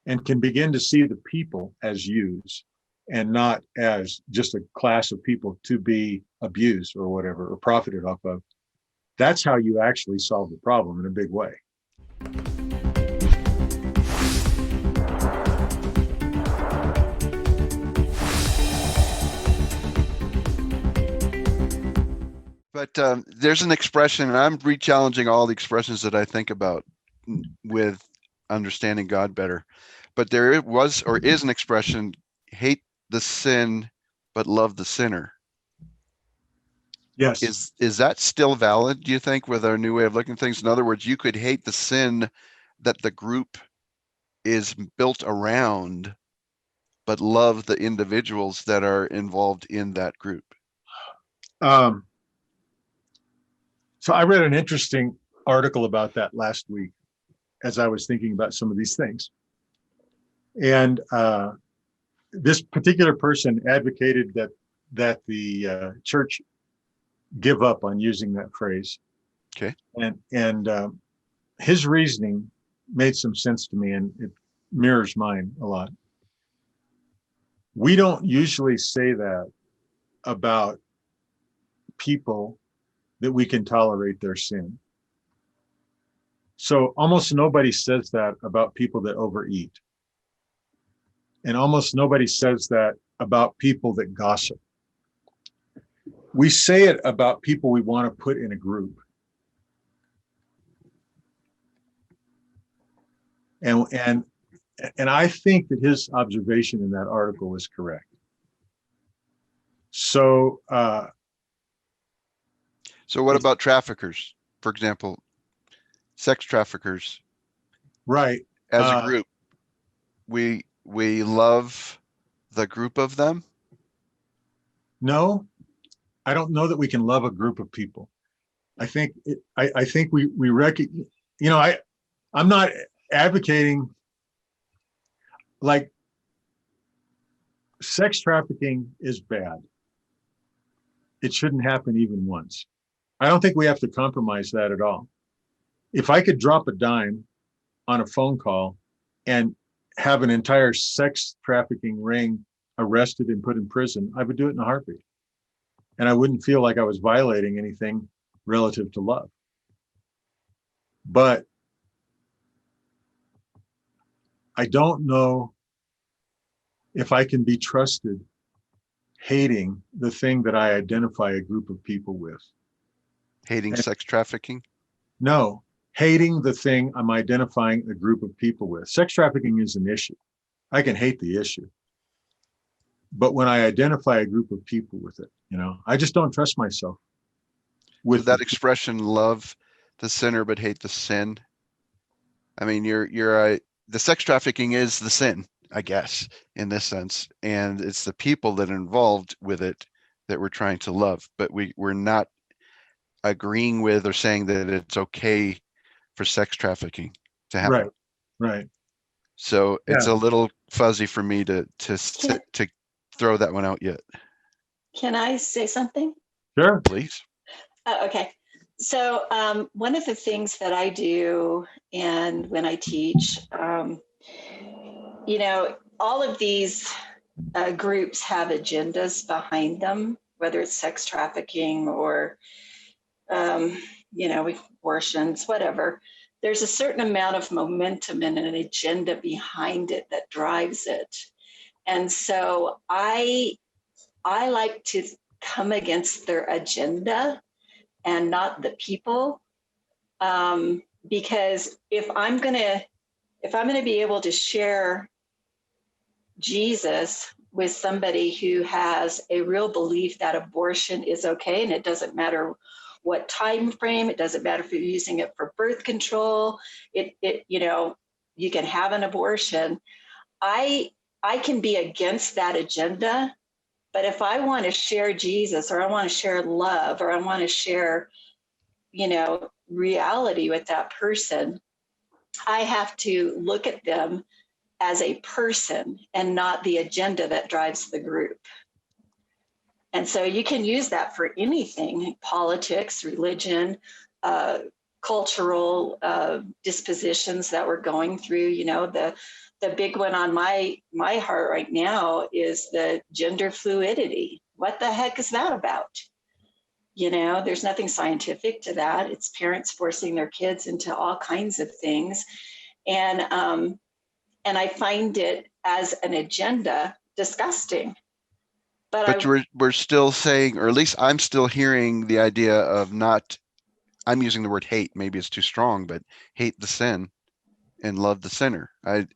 and can begin to see the people as yous and not as just a class of people to be abused or whatever, or profited off of, that's how you actually solve the problem in a big way. But there's an expression, and I'm re-challenging all the expressions that I think about with understanding God better. But there was or is an expression, hate the sin, but love the sinner. Yes. Is that still valid, do you think, with our new way of looking at things? In other words, you could hate the sin that the group is built around, but love the individuals that are involved in that group. So I read an interesting article about that last week as I was thinking about some of these things. And this particular person advocated that the church give up on using that phrase. Okay. And his reasoning made some sense to me, and it mirrors mine a lot. We don't usually say that about people that we can tolerate their sin. So almost nobody says that about people that overeat. And almost nobody says that about people that gossip. We say it about people we want to put in a group. And I think that his observation in that article was correct. So what about traffickers, for example, sex traffickers? Right. As a group, we love the group of them? No, I don't know that we can love a group of people. I think we recognize, I'm not advocating, like, sex trafficking is bad. It shouldn't happen even once. I don't think we have to compromise that at all. If I could drop a dime on a phone call and have an entire sex trafficking ring arrested and put in prison, I would do it in a heartbeat. And I wouldn't feel like I was violating anything relative to love. But I don't know if I can be trusted hating the thing that I identify a group of people with. Hating sex trafficking? No, hating the thing I'm identifying a group of people with. Sex trafficking is an issue. I can hate the issue. But when I identify a group of people with it, I just don't trust myself. With that expression, love the sinner but hate the sin. I mean, the sex trafficking is the sin, I guess, in this sense, and it's the people that are involved with it that we're trying to love, but we're not agreeing with or saying that it's okay for sex trafficking to happen. Right. So it's a little fuzzy for me to throw that one out yet. Can I say something? Sure. Please. Okay. So one of the things that I do, and when I teach, all of these groups have agendas behind them, whether it's sex trafficking or, abortions, whatever. There's a certain amount of momentum and an agenda behind it that drives it. And so I like to come against their agenda and not the people, because if I'm gonna be able to share Jesus with somebody who has a real belief that abortion is okay, and it doesn't matter what time frame, it doesn't matter if you're using it for birth control, you can have an abortion. I can be against that agenda. But if I want to share Jesus, or I want to share love, or I want to share, reality with that person, I have to look at them as a person and not the agenda that drives the group. And so you can use that for anything: politics, religion, cultural dispositions that we're going through. You know, the big one on my heart right now is the gender fluidity. What the heck is that about? You know, there's nothing scientific to that. It's parents forcing their kids into all kinds of things. And I find it as an agenda disgusting. But we're still saying, or at least I'm still hearing the idea of not, I'm using the word hate, maybe it's too strong, but hate the sin and love the sinner. I'm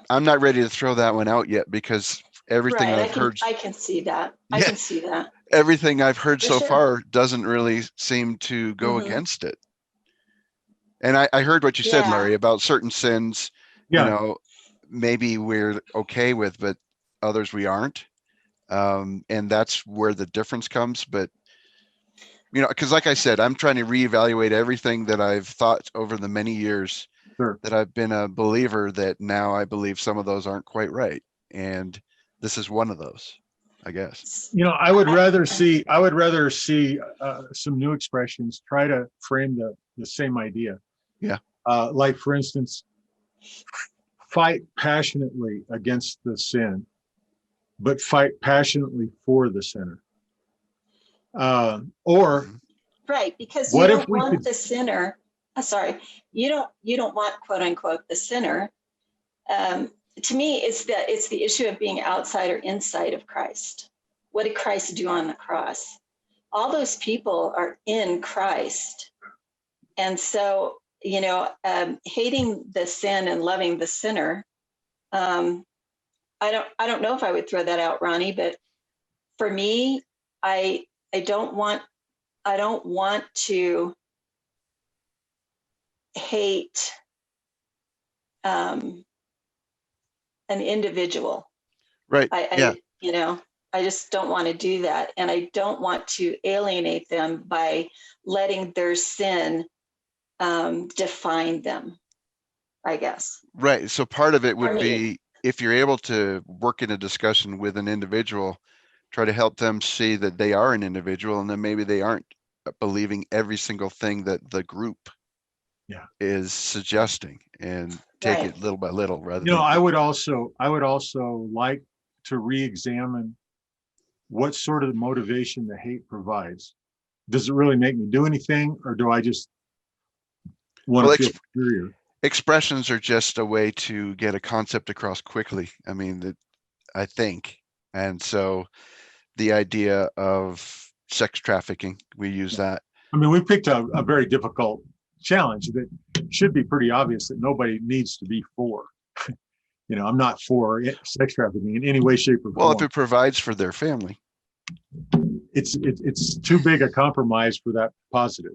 not ready to throw that one out yet, because everything right, I've heard. I can see that. Yeah, I can see that. Everything I've heard For so sure. far doesn't really seem to go against it. And I heard what you said, Larry, about certain sins, you know, maybe we're okay with, but others we aren't. And that's where the difference comes. But, you know, because like I said, I'm trying to reevaluate everything that I've thought over the many years that I've been a believer, that now I believe some of those aren't quite right. And this is one of those, I guess. You know, I would rather see some new expressions try to frame the same idea. Yeah. Like, for instance, fight passionately against the sin, but fight passionately for the sinner. Or right, because what you if don't we want could, the sinner. You don't want, quote unquote, the sinner. To me, it's the issue of being outside or inside of Christ. What did Christ do on the cross? All those people are in Christ, and so, you know, hating the sin and loving the sinner. I don't know if I would throw that out, Ronnie, but for me, I don't want to hate an individual. Right. You know, I just don't want to do that. And I don't want to alienate them by letting their sin define them, I guess. Right. So part of it would be, if you're able to work in a discussion with an individual, try to help them see that they are an individual, and then maybe they aren't believing every single thing that the group is suggesting, and take it little by little rather than. I would also like to re-examine what sort of motivation the hate provides. Does it really make me do anything, or do I just want to feel superior? Expressions are just a way to get a concept across quickly. I mean, I think. And so the idea of sex trafficking, we use that. I mean, we picked a very difficult challenge that should be pretty obvious that nobody needs to be for. You know, I'm not for sex trafficking in any way, shape, or form. Well, if it provides for their family. It's too big a compromise for that positive.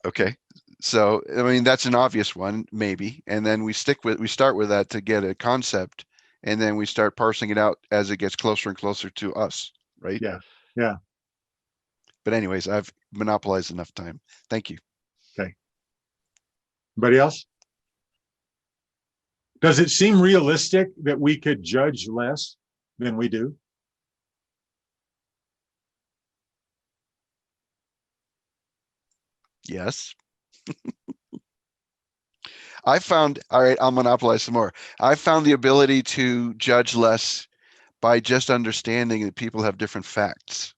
Okay. So, I mean, that's an obvious one, maybe. And then we start with that to get a concept, and then we start parsing it out as it gets closer and closer to us, right? Yeah. Yeah. But anyways, I've monopolized enough time. Thank you. Okay. Anybody else? Does it seem realistic that we could judge less than we do? Yes. I found, all right, I'll monopolize some more. I found the ability to judge less by just understanding that people have different facts.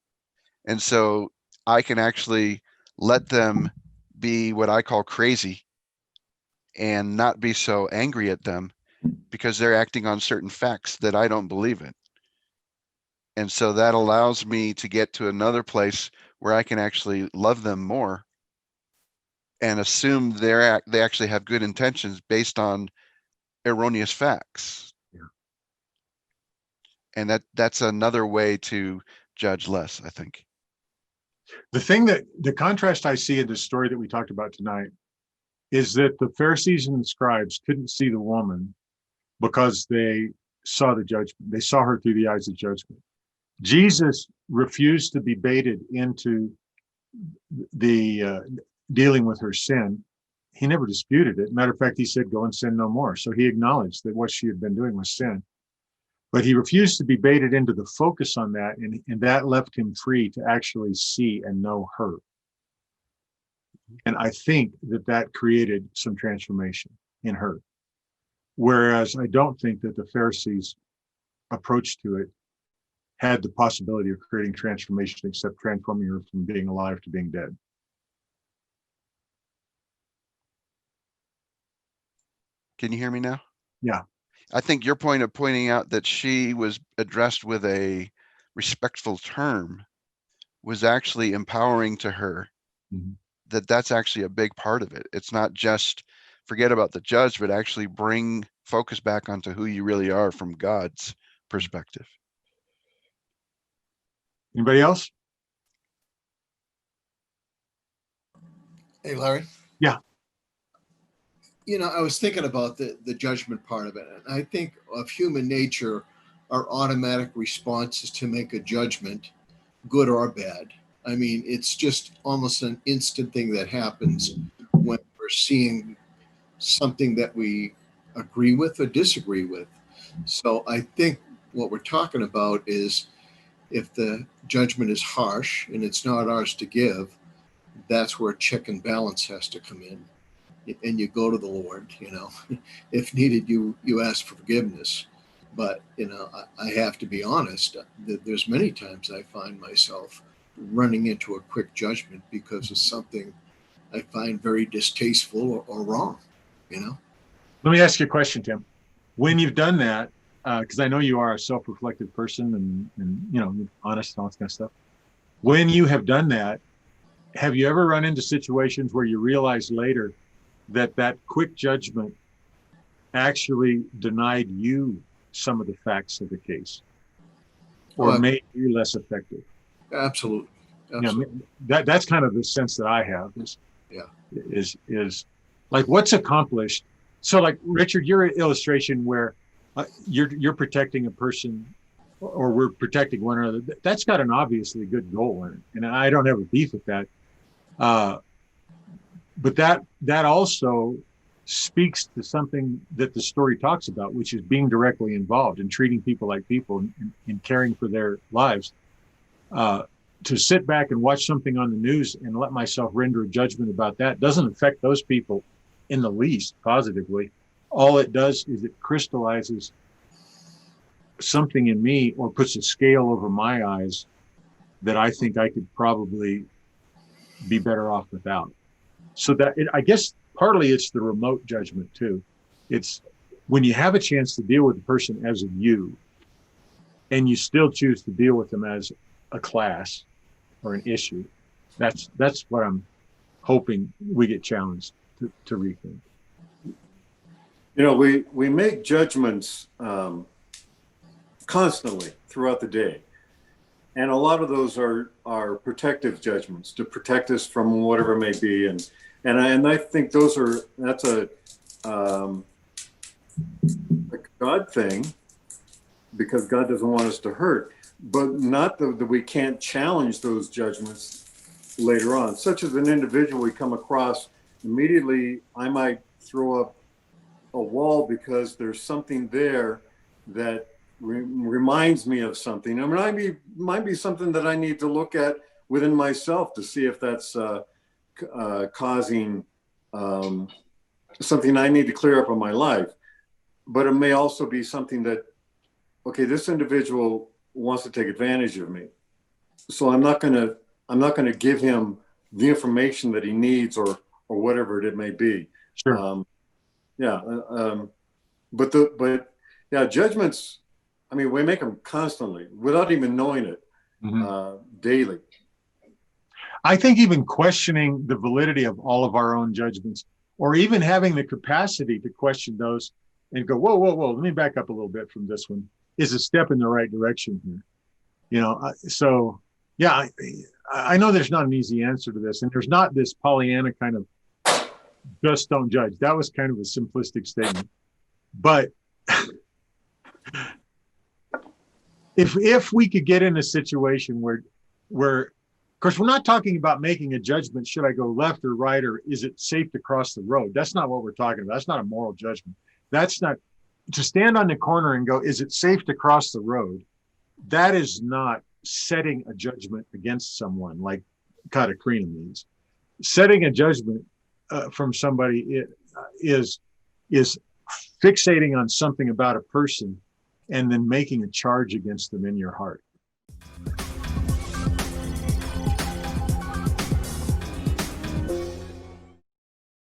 And so I can actually let them be what I call crazy and not be so angry at them, because they're acting on certain facts that I don't believe in. And so that allows me to get to another place where I can actually love them more and assume they actually have good intentions based on erroneous facts. Yeah. And that's another way to judge less, I think. The contrast I see in the story that we talked about tonight is that the Pharisees and the scribes couldn't see the woman because they saw the judgment. They saw her through the eyes of judgment. Jesus refused to be baited into the dealing with her sin. He never disputed it. Matter of fact, he said, "Go and sin no more." So he acknowledged that what she had been doing was sin. But he refused to be baited into the focus on that, and that left him free to actually see and know her. And I think that that created some transformation in her. Whereas I don't think that the Pharisees' approach to it had the possibility of creating transformation except transforming her from being alive to being dead. Can you hear me now? Yeah. I think your point of pointing out that she was addressed with a respectful term was actually empowering to her. Mhm. That's actually a big part of it. It's not just forget about the judge, but actually bring focus back onto who you really are from God's perspective. Anybody else? Hey, Larry. Yeah. I was thinking about the judgment part of it. And I think of human nature, our automatic response is to make a judgment, good or bad. I mean, it's just almost an instant thing that happens when we're seeing something that we agree with or disagree with. So I think what we're talking about is if the judgment is harsh and it's not ours to give, that's where check and balance has to come in. And you go to the Lord, if needed, you ask for forgiveness. But, I have to be honest, there's many times I find myself running into a quick judgment because of something I find very distasteful or wrong, Let me ask you a question, Tim. When you've done that, because I know you are a self-reflective person and you're honest and all that kind of stuff. When you have done that, have you ever run into situations where you realize later that quick judgment actually denied you some of the facts of the case or made you less effective? Absolutely. That's kind of the sense that I have is like what's accomplished. So like Richard, your illustration where you're protecting a person or we're protecting one another, that's got an obviously good goal in it. And I don't have a beef with that. But that also speaks to something that the story talks about, which is being directly involved and treating people like people and caring for their lives. To sit back and watch something on the news and let myself render a judgment about that doesn't affect those people in the least positively. All it does is it crystallizes something in me or puts a scale over my eyes that I think I could probably be better off without. So that I guess partly it's the remote judgment too. It's when you have a chance to deal with the person as a you and you still choose to deal with them as a class or an issue. That's what I'm hoping we get challenged to rethink. We make judgments constantly throughout the day. And a lot of those are protective judgments to protect us from whatever it may be. And I think that's a God thing, because God doesn't want us to hurt, but not that we can't challenge those judgments later on. Such as an individual we come across, immediately I might throw up a wall because there's something there that reminds me of something. I mean, it might be something that I need to look at within myself to see if that's causing something I need to clear up in my life. But it may also be something that, okay, this individual wants to take advantage of me, so I'm not gonna give him the information that he needs or whatever it may be. Sure. But judgments. I mean, we make them constantly without even knowing it, daily. I think even questioning the validity of all of our own judgments, or even having the capacity to question those and go, whoa, let me back up a little bit from this one, is a step in the right direction here. I know there's not an easy answer to this, and there's not this Pollyanna kind of just don't judge. That was kind of a simplistic statement. But if we could get in a situation where, of course, we're not talking about making a judgment, should I go left or right, or is it safe to cross the road? That's not what we're talking about. That's not a moral judgment. That's not to stand on the corner and go, is it safe to cross the road? That is not setting a judgment against someone like Katakrina means. setting a judgment from somebody is fixating on something about a person and then making a charge against them in your heart.